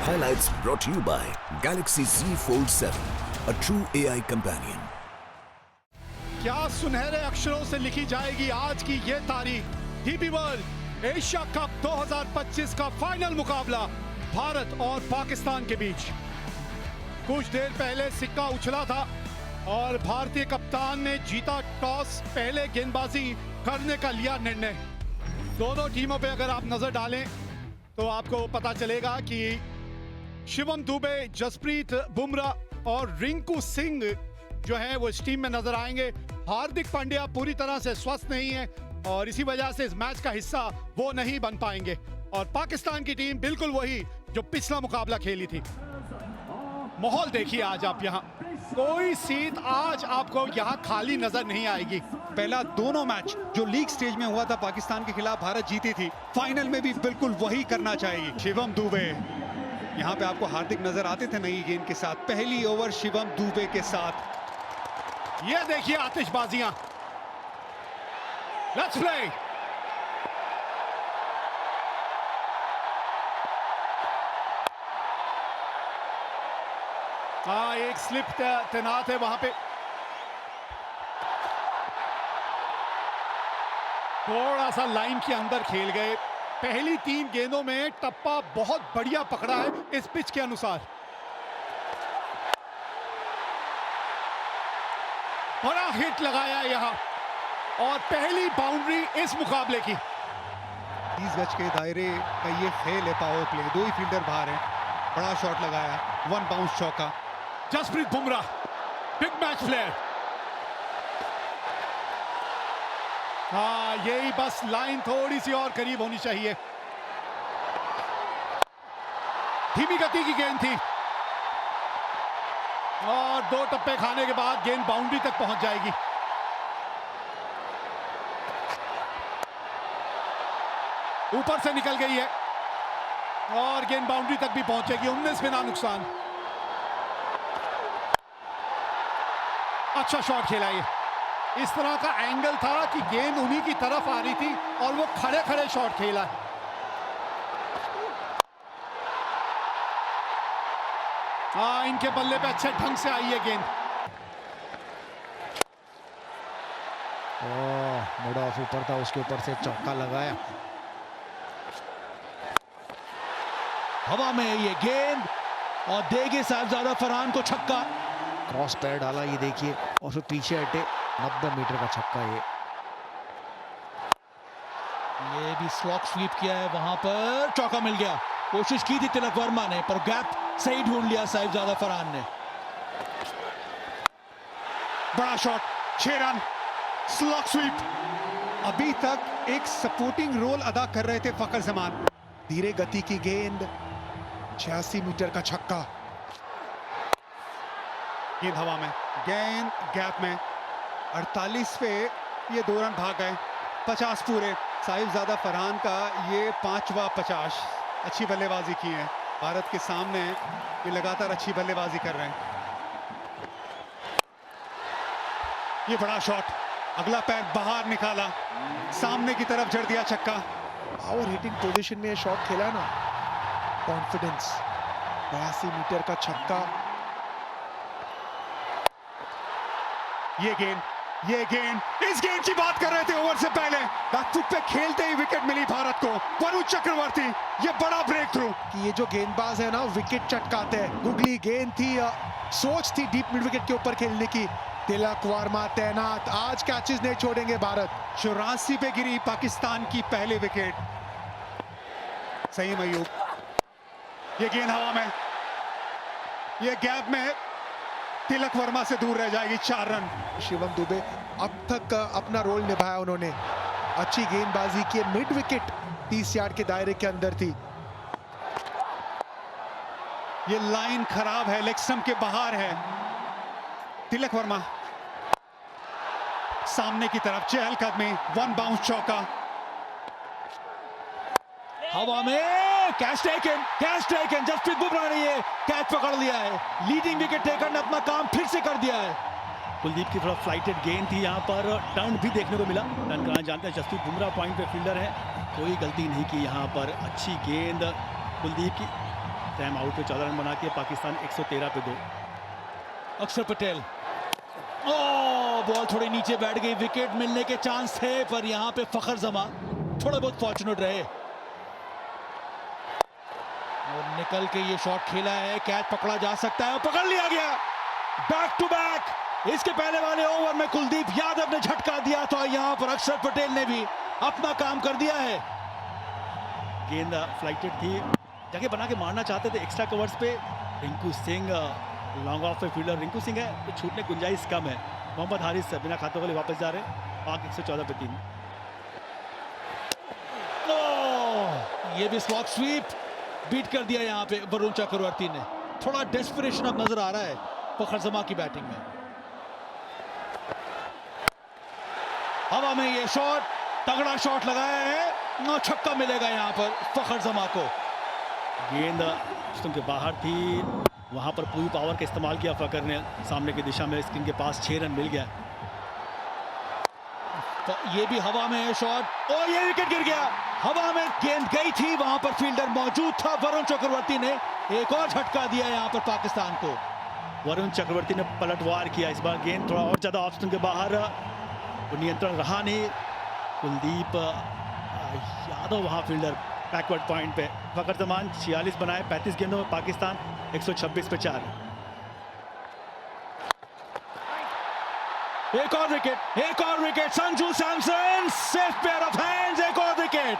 Highlights brought to you by Galaxy Z Fold 7, a true AI companion. क्या सुनहरे अक्षरों से लिखी जाएगी आज की ये तारीख। डीपी वर्ल्ड एशिया कप 2025 का फाइनल मुकाबला भारत और पाकिस्तान के बीच। कुछ देर पहले सिक्का उछला था और भारतीय कप्तान ने जीता टॉस, पहले गेंदबाजी करने का लिया निर्णय। दोनों टीमों पे अगर आप नजर डालें तो आपको पता चलेगा कि शिवम दुबे, जसप्रीत बुमराह और रिंकू सिंह जो है वो इस टीम में नजर आएंगे। हार्दिक पांड्या पूरी तरह से स्वस्थ नहीं है और इसी वजह से इस मैच का हिस्सा वो नहीं बन पाएंगे। और पाकिस्तान की टीम बिल्कुल वही जो पिछला मुकाबला खेली थी। माहौल देखिए आज आप यहाँ, कोई सीट आज आपको यहाँ खाली नजर नहीं आएगी। पहला दोनों मैच जो लीग स्टेज में हुआ था पाकिस्तान के खिलाफ भारत जीती थी, फाइनल में भी बिल्कुल वही करना चाहिए। शिवम दुबे, यहाँ पे आपको हार्दिक नजर आते थे नई गेंद के साथ। पहली ओवर शिवम दुबे के साथ। ये देखिए आतिशबाजियां। Let's play. हाँ, एक स्लिप तैनात है वहां पे। थोड़ा सा लाइन के अंदर खेल गए। पहली 3 गेंदों में टप्पा बहुत बढ़िया पकड़ा है इस पिच के अनुसार। बड़ा हिट लगाया यहां और पहली बाउंड्री इस मुकाबले की। 30 गज के दायरे का ये खेल है पावर प्ले। 2 ही फील्डर बाहर हैं। बड़ा शॉट लगाया, 1 बाउंस चौका। Jasprit Bumrah, big match player. हाँ, यही बस लाइन थोड़ी सी और करीब होनी चाहिए। धीमी गति की गेंद थी और 2 टप्पे खाने के बाद गेंद बाउंड्री तक पहुंच जाएगी। ऊपर से निकल गई है और गेंद बाउंड्री तक भी पहुंचेगी। 19 बिना नुकसान। अच्छा शॉट खेला ये। इस तरह का एंगल था कि गेंद उन्हीं की तरफ आ रही थी और वो खड़े खड़े शॉट खेला। हाँ, इनके बल्ले पे अच्छे ढंग से आई है गेंद। मिड ऑफ ऊपर था, उसके ऊपर से चौका लगाया। हवा में ये गेंद और देगी साहिबजादा फरहान को छक्का। क्रॉस पैर डाला, ये देखिए, और फिर पीछे हटे। 90 मीटर का छक्का ये भी स्लॉक स्वीप किया है, वहां पर चौका मिल गया। कोशिश की थी तिलक वर्मा ने पर गैप सही ढूंढ लिया साहिबजादा फरहान ने। बड़ा शॉट, 6 रन, स्लॉक स्वीप। अभी तक एक सपोर्टिंग रोल अदा कर रहे थे फकर जमान। धीरे गति की गेंद, 86 मीटर का छक्का। गेंद हवा में, गेंद गैप में। 48 पे ये 2 रन भाग गए। 50 पूरे। साहिबजादा फरहान का ये 5वां 50। अच्छी बल्लेबाजी की है भारत के सामने। ये लगातार अच्छी बल्लेबाजी कर रहे हैं। ये बड़ा शॉट, अगला पैर बाहर निकाला, सामने की तरफ जड़ दिया छक्का। पावर हिटिंग पोजीशन में ये शॉट खेला ना, कॉन्फिडेंस। 82 मीटर का छक्का। ये गेंद, इस गेंद की बात कर रहे थे ओवर से पहले। बैकफुट पे खेलते ही विकेट मिली भारत को। वरुण चक्रवर्ती, ये बड़ा ब्रेक थ्रू। कि ये जो गेंदबाज है ना, विकेट चटकाते हैं। गुगली गेंद थी, सोच थी डीप मिड विकेट के ऊपर खेलने की। तिलक वर्मा तैनात, आज कैचेस नहीं छोड़ेंगे भारत। 84 पे गिरी पाकिस्तान की पहली विकेट। सईम अयूब, ये गेंद हवा में, ये गैप में तिलक वर्मा से दूर रह जाएगी। 4 रन। शिवम दुबे अब तक अपना रोल निभाया उन्होंने। अच्छी गेंदबाजी की, मिड विकेट 30 यार्ड के दायरे के अंदर थी। ये लाइन खराब है, लेग स्टंप के बाहर है। तिलक वर्मा सामने की तरफ, चहलकदमी, 1 बाउंस चौका। हवा में कैच टेकन। जसप्रीत बुमराह ने ये कैच पकड़ लिया है। लीडिंग विकेट टेकर ने अपना काम फिर से कर दिया है। कुलदीप की थोड़ा फ्लाइटेड गेंद थी, यहाँ पर टर्न भी देखने को मिला। टर्न कराना जानते हैं, जसप्रीत बुमराह पॉइंट पे फील्डर है, कोई गलती नहीं की यहाँ पर। अच्छी गेंद कुलदीप की, टाइम आउट पे 14 रन बना के पाकिस्तान 113 पे 2। अक्षर पटेल, ओ बॉल थोड़ी नीचे बैठ गई, विकेट मिलने के चांस थे पर यहां पे फखर जमा थोड़े बहुत फॉर्चुनेट रहे और निकल के ये शॉट खेला है। कैच पकड़ा जा सकता है और पकड़ लिया गया। बैक टू बैक, इसके पहले वाले ओवर में कुलदीप यादव ने झटका दिया था, यहां पर अक्षर पटेल ने भी अपना काम कर दिया है। गेंद फ्लाइटेड थी, जगह बना के मारना चाहते थे एक्स्ट्रा कवर्स पे। रिंकू सिंह लॉन्ग ऑफ पे फील्डर रिंकू सिंह है, तो छूटने की गुंजाइश कम है। मोहम्मद हारिस बिना खातों वाले वापस जा रहे, पाक 114 पे 3। ये भी स्लॉग स्वीप बीट कर दिया यहां पे वरुण चक्रवर्ती ने। थोड़ा डेस्परेशन अब नजर आ रहा है फखर जमा की बैटिंग में। हवा में ये शॉट, तगड़ा शॉट लगाया है, नौ छक्का मिलेगा यहां पर फखर जमा को। गेंद स्टंप के बाहर थी, वहां पर पूरी पावर का इस्तेमाल किया फकर ने सामने की दिशा में। स्किन के पास 6 रन मिल गया। तो ये भी हवा में है शॉट और ये विकेट गिर गया। हवा में गेंद गई थी, वहां पर फील्डर मौजूद था। वरुण चक्रवर्ती ने एक और झटका दिया यहां पर पाकिस्तान को। वरुण चक्रवर्ती ने पलटवार किया, इस बार गेंद थोड़ा और ज्यादा ऑफ स्टंप के बाहर, वो नियंत्रण रहा नहीं। कुलदीप यादव वहां फील्डर बैकवर्ड पॉइंट पे। फकर जमान 46 बनाए 35 गेंदों में, पाकिस्तान 126 पे 4। एक और विकेट, एक और wicket. Sanju Samson safe pair of hands, एक और विकेट।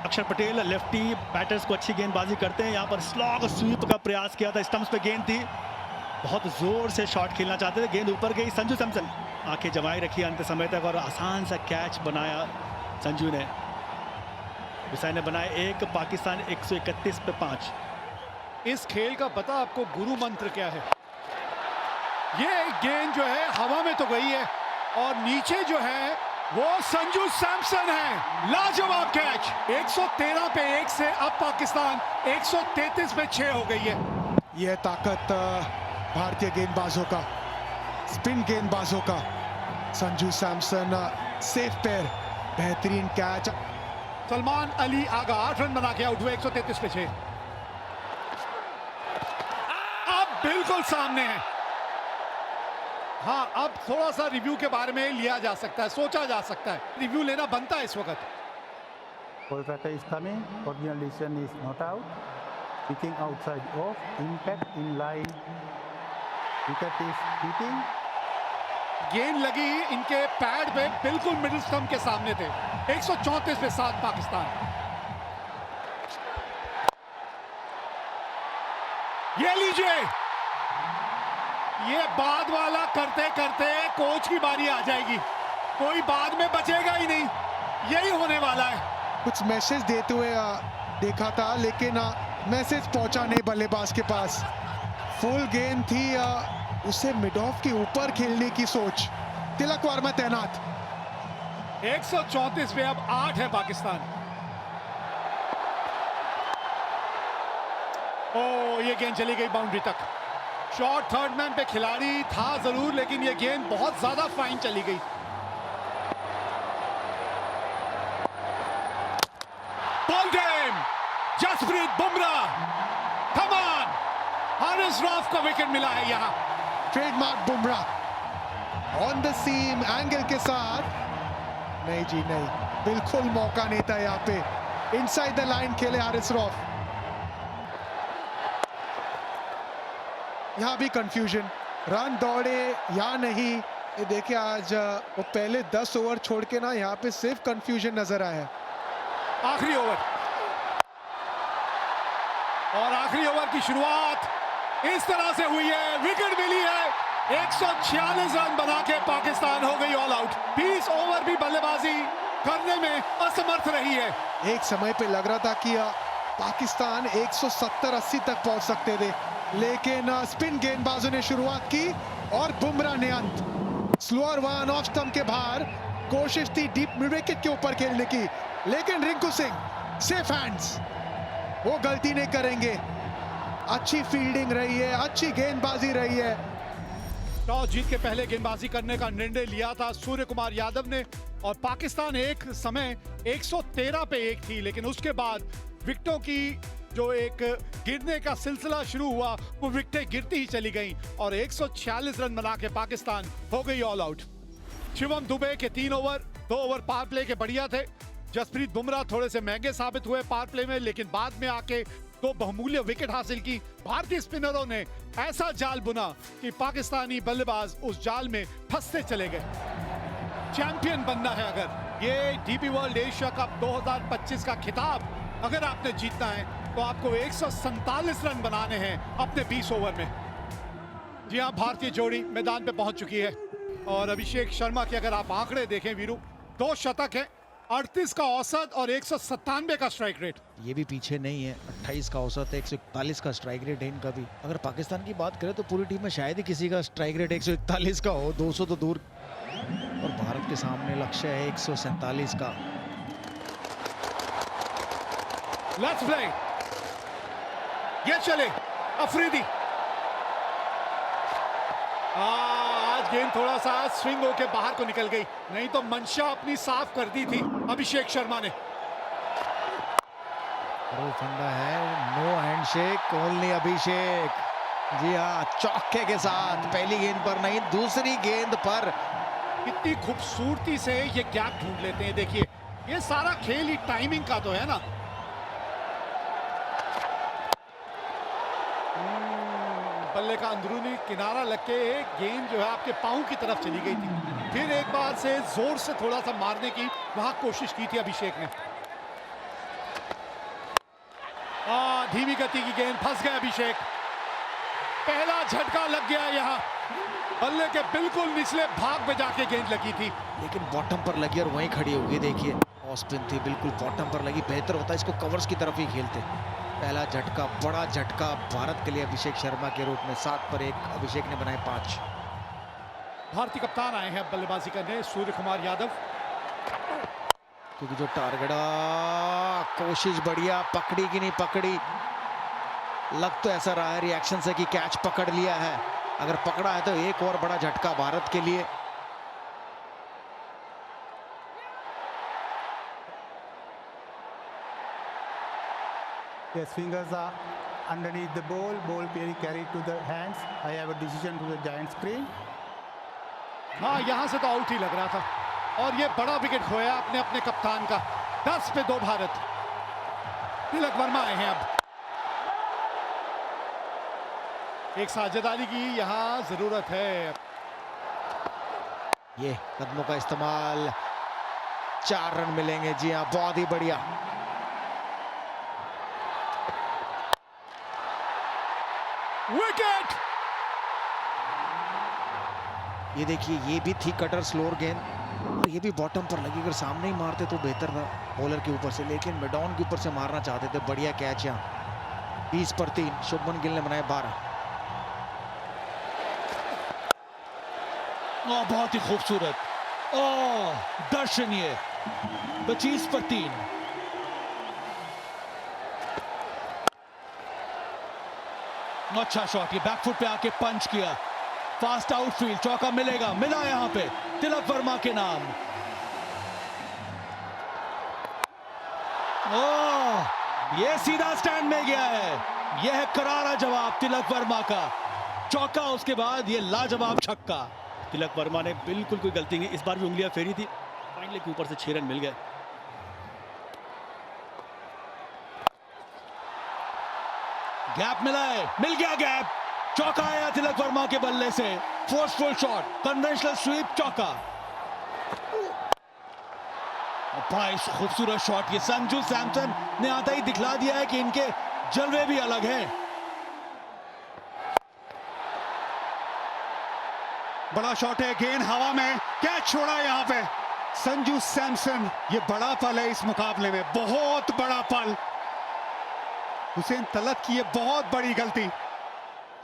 अक्षर पटेल लेफ्टी बैटर्स को अच्छी गेंदबाजी करते हैं। यहाँ पर स्लॉग स्वीप का प्रयास किया था, स्टंप्स पे गेंद थी, बहुत जोर से शॉट खेलना चाहते थे, गेंद ऊपर गई। संजू सैमसन आंखें जमाई रखी अंत समय तक और आसान सा कैच बनाया संजू ने। हुसैन ने बनाया 1, पाकिस्तान 131 पे 5। इस खेल का पता आपको गुरु मंत्र क्या है? ये गेंद जो है हवा में तो गई है और नीचे जो है वो संजू सैमसन है। लाजवाब कैच। 113 पे 1 से अब पाकिस्तान 133 पे 6 हो गई है। यह ताकत भारतीय गेंदबाजों का, स्पिन गेंदबाजों का। संजू सैमसन सेफ पेयर, बेहतरीन कैच। सलमान अली आगा 8 रन बना के आउट हुए 133 पे 6। अब बिल्कुल सामने है। हाँ, अब थोड़ा सा रिव्यू के बारे में लिया जा सकता है, सोचा जा सकता है, रिव्यू लेना बनता है इस वक्त। Kolkata is coming. Original decision is not out. Kicking outside off. Impact in line. Wicket is hitting. गेंद लगी इनके पैड पे, बिल्कुल मिडिल स्टंप के सामने थे। 134 पे 7 पाकिस्तान। ये लीजिए, ये बाद वाला करते करते कोच की बारी आ जाएगी, कोई बाद में बचेगा ही नहीं, यही होने वाला है। कुछ मैसेज देते हुए देखा था, लेकिन मैसेज पहुंचा नहीं बल्लेबाज के पास। फुल गेंद थी, उसे मिड ऑफ के ऊपर खेलने की सोच। तिलक वर्मा तैनात। 134 पे अब 8 है पाकिस्तान। ओ, ये गेंद चली गई बाउंड्री तक। शॉट थर्ड मैन पे खिलाड़ी था जरूर, लेकिन ये गेंद बहुत ज्यादा फाइन चली गई। Ball game, Jasprit Bumrah, come on, Haris Rauf को विकेट मिला है यहां। Trademark Bumrah on the seam angle के साथ। नहीं जी नहीं, बिल्कुल मौका नहीं था यहाँ पे। इनसाइड द लाइन खेले हारिस रऊफ। यहाँ भी कंफ्यूजन, रन दौड़े या नहीं। ये देखिए, आज वो पहले 10 ओवर छोड़ के ना यहाँ पे सिर्फ कंफ्यूजन नजर आया। आखिरी ओवर, और आखिरी ओवर की शुरुआत इस तरह से हुई है, विकेट मिली है। 146 रन बना के पाकिस्तान हो गई ऑल आउट। 20 ओवर भी बल्लेबाजी करने में असमर्थ रही है। एक समय पे लग रहा था कि पाकिस्तान 170-80 तक पहुंच सकते थे, लेकिन स्पिन गेंदबाजों ने शुरुआत की और बुमराह ने अंत। स्लोअर वन ऑफ स्टंप के बाहर, कोशिश थी डीप मिड विकेट के ऊपर खेलने की, लेकिन रिंकू सिंह सेफ हैंड्स, वो गलती नहीं करेंगे। अच्छी फील्डिंग रही है, अच्छी गेंदबाजी रही है। टॉस जीत के पहले गेंदबाजी करने का निर्णय लिया था सूर्य कुमार यादव ने, और पाकिस्तान एक समय 113 पे 1 थी, लेकिन उसके बाद विकेटों की जो एक गिरने का सिलसिला शुरू हुआ वो विकेटें गिरती ही चली गईं और 146 रन बना के पाकिस्तान हो गई ऑल आउट। शिवम दुबे के 3 ओवर 2 ओवर पावर प्ले के बढ़िया थे। जसप्रीत बुमराह थोड़े से महंगे साबित हुए पावर प्ले में, लेकिन बाद में आके 2 बहुमूल्य विकेट हासिल की। भारतीय स्पिनरों ने ऐसा जाल बुना कि पाकिस्तानी बल्लेबाज उस जाल में फंसते चले गए। चैंपियन बनना है अगर ये डीपी वर्ल्ड एशिया कप 2025 का खिताब अगर आपने जीतना है तो आपको 147 रन बनाने हैं अपने 20 ओवर में। जी हाँ, भारतीय जोड़ी मैदान पे पहुंच चुकी है और अभिषेक शर्मा के अगर आप आंकड़े देखें वीरू, 2 शतक है, 38 का औसत और 197 का स्ट्राइक रेट। ये भी पीछे नहीं है, 28 का औसत है, 141 का स्ट्राइक रेट है इनका भी। अगर पाकिस्तान की बात करें तो पूरी टीम में शायद ही किसी का स्ट्राइक रेट 141 का हो, 200 तो दूर। और भारत के सामने लक्ष्य है 147 का। लेट्स प्ले, ये चले अफरीदी। आज गेंद थोड़ा सा स्विंग होके बाहर को निकल गई, नहीं तो मंशा अपनी साफ कर दी थी अभिषेक शर्मा ने। फंडा है, नो हैंडशेक, ओनली अभिषेक। जी हाँ, चौके के साथ पहली गेंद पर नहीं, दूसरी गेंद पर कितनी खूबसूरती से ये गैप ढूंढ लेते हैं। देखिए, ये सारा खेल ही टाइमिंग का तो है ना। बल्ले का अंदरूनी किनारा लग के गेंद जो है आपके पांव की तरफ चली गई थी। फिर एक बार से जोर से थोड़ा सा मारने की वहां कोशिश की थी अभिषेक ने। धीमी गति की गेंद, फंस गए अभिषेक। पहला झटका लग गया यहाँ, बल्ले के बिल्कुल निचले भाग में जाके गेंद लगी थी, लेकिन बॉटम पर लगी और वहीं खड़ी हो गई। देखिए, ऑफ स्पिन थी, बिल्कुल बॉटम पर लगी। बेहतर होता इसको कवर्स की तरफ ही खेलते। पहला झटका, बड़ा झटका भारत के लिए अभिषेक शर्मा के रूप में। 7 पर 1 अभिषेक ने बनाए 5। भारतीय कप्तान आए हैं बल्लेबाजी करने, सूर्य कुमार यादव। क्योंकि जो टारगेट, कोशिश बढ़िया, पकड़ी कि नहीं पकड़ी, लग तो ऐसा रहा है रिएक्शन से कि कैच पकड़ लिया है। अगर पकड़ा है तो एक और बड़ा झटका भारत के लिए। Yes, fingers are underneath the ball. Ball being carried to the hands. I have a decision to the giant screen. हाँ, यहां से तो आउट ही लग रहा था और ये बड़ा विकेट खोया अपने अपने कप्तान का। 10 पे 2 भारत। तिलक वर्मा आए हैं अब। एक साझेदारी की यहां जरूरत है। ये कदमों का इस्तेमाल, 4 रन मिलेंगे। जी हाँ, बहुत ही बढ़िया। विकेट। ये देखिए, ये भी थी कटर स्लोअर गेंद और ये भी बॉटम पर लगी। अगर सामने ही मारते तो बेहतर था बॉलर के ऊपर से, लेकिन मिडॉन के ऊपर से मारना चाहते थे। बढ़िया कैच यहाँ। 20 पर 3 शुभमन गिल ने बनाए 12। बहुत ही खूबसूरत, दर्शनीय। 25 पर 3। अच्छा शॉट, ये बैकफुट पे आके पंच किया, फास्ट आउटफील्ड, चौका मिलेगा, मिला यहां पे तिलक वर्मा के नाम। ये सीधा स्टैंड में गया है। यह है करारा जवाब तिलक वर्मा का। चौका, उसके बाद ये लाजवाब छक्का। तिलक वर्मा ने बिल्कुल कोई गलती नहीं, इस बार भी उंगलियां फेरी थी, फाइनली के ऊपर से 6 रन मिल गए। गैप मिला है, मिल गया गैप। चौका आया तिलक वर्मा के बल्ले से। फोर्सफुल शॉट, कन्वेंशनल स्वीप, चौका। बड़ा ही खूबसूरत शॉट। ये संजू सैमसन ने आता ही दिखला दिया है कि इनके जलवे भी अलग हैं। बड़ा शॉट है, गेंद हवा में, कैच छोड़ा यहाँ पे संजू सैमसन। ये बड़ा पल है इस मुकाबले में, बहुत बड़ा पल। हुसैन तलत की ये बहुत बड़ी गलती।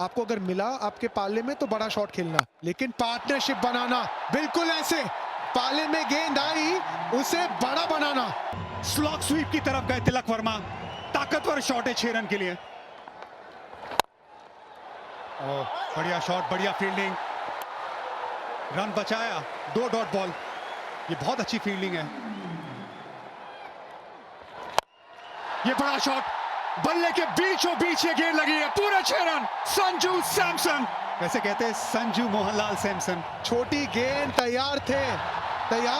आपको अगर मिला आपके पाले में तो बड़ा शॉट खेलना, लेकिन पार्टनरशिप बनाना, बिल्कुल ऐसे पाले में गेंद आई उसे बड़ा बनाना। स्लॉग स्वीप की तरफ गए तिलक वर्मा। ताकतवर शॉट है 6 रन के लिए। बढ़िया शॉट, बढ़िया फील्डिंग, रन बचाया। 2 डॉट बॉल, ये बहुत अच्छी फील्डिंग है। ये बड़ा शॉट, बल्ले के बीचों बीच ये गेंद लगी है, पूरे 6 रन। संजू सैमसन, वैसे कहते हैं संजू मोहनलाल सैमसन। छोटी गेंद, तैयार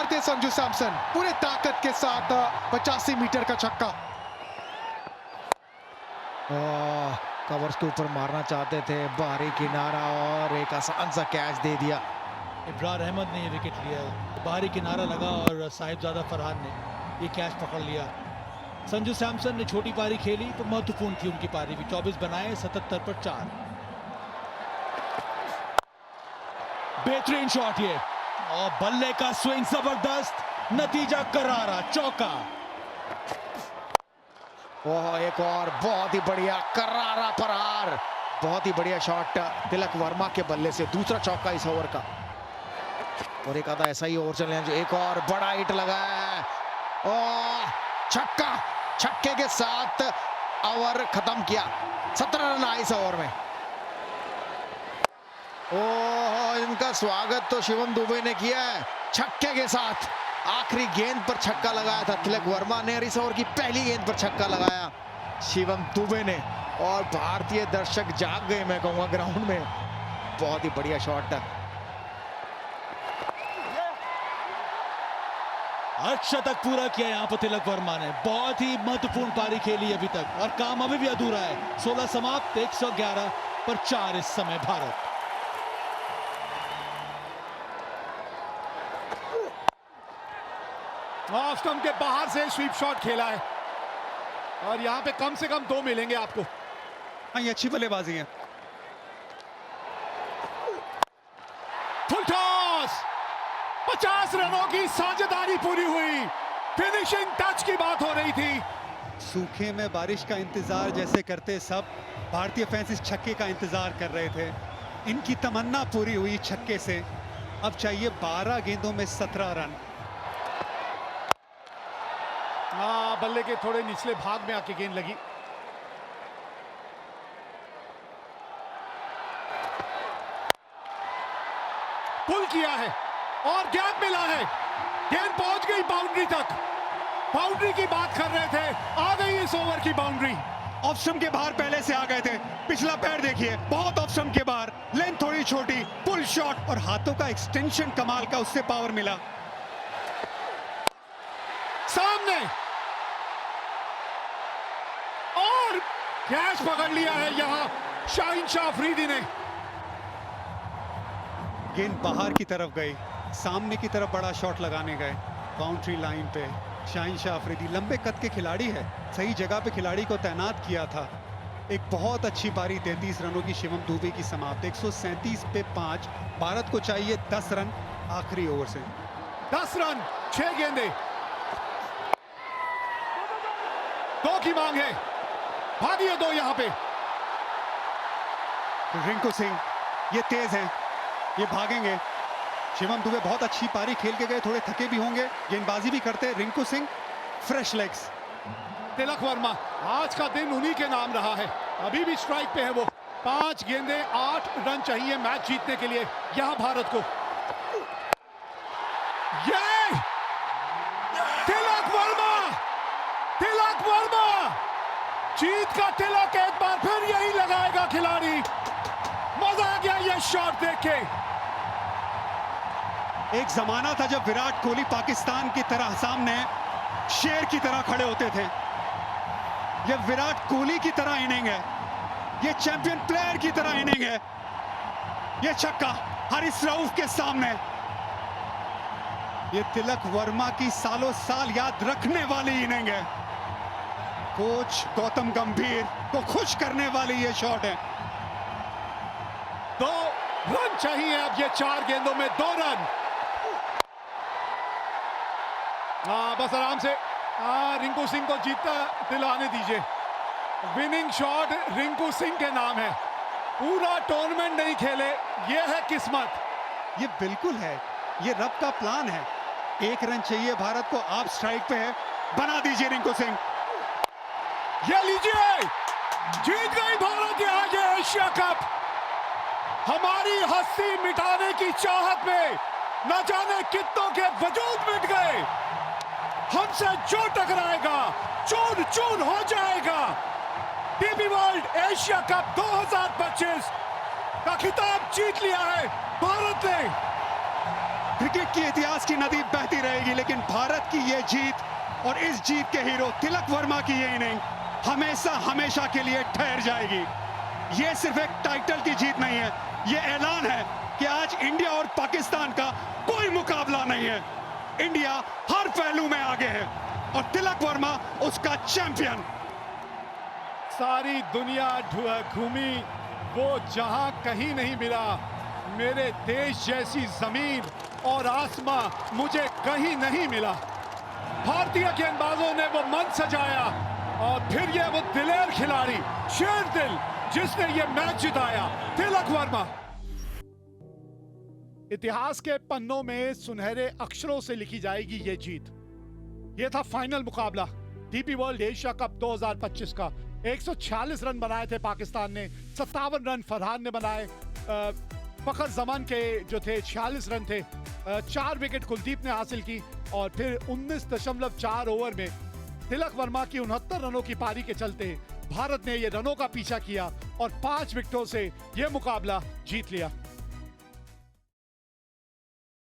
थे संजू सैमसन, पूरे ताकत के साथ 85 मीटर का छक्का। कवर्स के ऊपर मारना चाहते थे, बाहरी किनारा और एक आसान सा कैच दे दिया। इब्रार अहमद ने ये विकेट लिया, बाहरी किनारा लगा और साहिबजादा फरहान ने ये कैच पकड़ लिया। संजू सैमसन ने छोटी पारी खेली तो महत्वपूर्ण थी उनकी पारी भी। 24 बनाए, 77 पर 4। बेहतरीन शॉट ये, और बल्ले का स्विंग जबरदस्त, नतीजा करारा, चौका। ओह, एक और बहुत ही बढ़िया करारा प्रहार, बहुत ही बढ़िया शॉट तिलक वर्मा के बल्ले से, दूसरा चौका इस ओवर का। और एक आधा ऐसा ही ओवर चल रहे हैं जो एक और बड़ा हिट लगा है, और छक्का, छक्के के साथ ओवर खत्म किया। 17 रन आए इस ओवर में। ओह, इनका स्वागत तो शिवम दुबे ने किया है छक्के के साथ। आखिरी गेंद पर छक्का लगाया था तिलक वर्मा ने, और इस ओवर की पहली गेंद पर छक्का लगाया शिवम दुबे ने, और भारतीय दर्शक जाग गए, मैं कहूंगा, ग्राउंड में। बहुत ही बढ़िया शॉट था। अर्धशतक पूरा किया यहाँ पर तिलक वर्मा ने। बहुत ही महत्वपूर्ण पारी खेली अभी तक, और काम अभी भी अधूरा है। 16 समाप्त, 111 पर 4 इस समय भारत। ऑफ स्टंप के बाहर से स्वीप शॉट खेला है, और यहां पे कम से कम 2 मिलेंगे आपको। हाँ, ये अच्छी बल्लेबाजी है। फुल टॉस, 50 रनों की साझेदारी पूरी हुई। फिनिशिंग टच की बात हो रही थी। सूखे में बारिश का इंतजार जैसे करते सब भारतीय फैंस इस छक्के का इंतजार कर रहे थे। इनकी तमन्ना पूरी हुई छक्के से। अब चाहिए 12 गेंदों में 17 रन। बल्ले के थोड़े निचले भाग में आके गेंद लगी। पुल किया है और गैप मिला है, गेंद पहुंच गई बाउंड्री तक। बाउंड्री की बात कर रहे थे, आ गई इस ओवर की बाउंड्री। ऑफ स्टंप के बाहर पहले से आ गए थे। पिछला पैर देखिए, बहुत ऑफ स्टंप के बाहर, लेंथ थोड़ी छोटी, पुल शॉट, और हाथों का एक्सटेंशन कमाल का, उससे पावर मिला। सामने और कैच पकड़ लिया है यहां शाहीन शाह अफरीदी ने। गेंद बाहर की तरफ गई, सामने की तरफ बड़ा शॉट लगाने गए बाउंड्री लाइन पे। शाहीन शाह अफरीदी लंबे कद के खिलाड़ी है, सही जगह पे खिलाड़ी को तैनात किया था। एक बहुत अच्छी पारी 33 रनों की शिवम दुबे की समाप्त। 137 पे 5। भारत को चाहिए 10 रन आखिरी ओवर से। 10 रन, 6 गेंदे, 2 की मांग है। भागिए 2 यहां पे। रिंकू सिंह ये तेज हैं, ये भागेंगे। शिवम दुबे बहुत अच्छी पारी खेल के गए, थोड़े थके भी होंगे, गेंदबाजी भी करते। Rinku Singh fresh legs. तिलक वर्मा, आज का दिन उन्हीं के नाम रहा है, अभी भी स्ट्राइक पे है वो। 5 गेंदे, 8 रन चाहिए मैच जीतने के लिए यहां भारत को। ये तिलक वर्मा, तिलक वर्मा, जीत का तिलक एक बार फिर यही लगाएगा खिलाड़ी। मजा आ गया ये शॉट देख के। एक जमाना था जब विराट कोहली पाकिस्तान की तरह सामने शेर की तरह खड़े होते थे। ये विराट कोहली की तरह इनिंग है, ये चैंपियन प्लेयर की तरह इनिंग है। ये छक्का हारिस रऊफ के सामने। ये तिलक वर्मा की सालों साल याद रखने वाली इनिंग है। कोच गौतम गंभीर को खुश करने वाली ये शॉट है। 2 रन चाहिए अब, ये 4 गेंदों में 2 रन। बस आराम से रिंकू सिंह को जीतता दिलाने दीजिए। विनिंग शॉट रिंकू सिंह के नाम है। पूरा टूर्नामेंट नहीं खेले, ये है किस्मत। ये बिल्कुल है, ये रब का प्लान है। 1 रन चाहिए भारत को, आप स्ट्राइक पे है, बना दीजिए रिंकू सिंह। ये लीजिए, जीत गई भारत आज एशिया कप। हमारी हस्ती मिटाने की चाहत में न जाने कितनों के वजूद मिट गए। हमसे जो टकराएगा चूर चूर हो जाएगा। डीपी वर्ल्ड एशिया कप 2025 का खिताब जीत लिया है भारत ने। क्रिकेट के इतिहास की नदी बहती रहेगी, लेकिन भारत की ये जीत और इस जीत के हीरो तिलक वर्मा की ये इनिंग हमेशा हमेशा के लिए ठहर जाएगी। ये सिर्फ एक टाइटल की जीत नहीं है, ये ऐलान है कि आज इंडिया और पाकिस्तान का कोई मुकाबला नहीं है। इंडिया हर पहलू में आगे है और तिलक वर्मा उसका चैंपियन। सारी दुनिया घूमी, वो जहां कहीं नहीं मिला। मेरे देश जैसी जमीन और आसमां मुझे कहीं नहीं मिला। भारतीय गेंदबाजों ने वो मन सजाया और फिर ये वो दिलेर खिलाड़ी, शेर दिल, जिसने ये मैच जिताया, तिलक वर्मा। इतिहास के पन्नों में सुनहरे अक्षरों से लिखी जाएगी ये जीत। ये था फाइनल मुकाबला डीपी वर्ल्ड एशिया कप 2025 का। 146 रन बनाए थे पाकिस्तान ने, 57 रन फरहान ने बनाए। फखर जमान के जो थे 46 रन थे। 4 विकेट कुलदीप ने हासिल की और फिर 19.4 ओवर में तिलक वर्मा की 69 रनों की पारी के चलते भारत ने ये रनों का पीछा किया और 5 विकेटों से ये मुकाबला जीत लिया।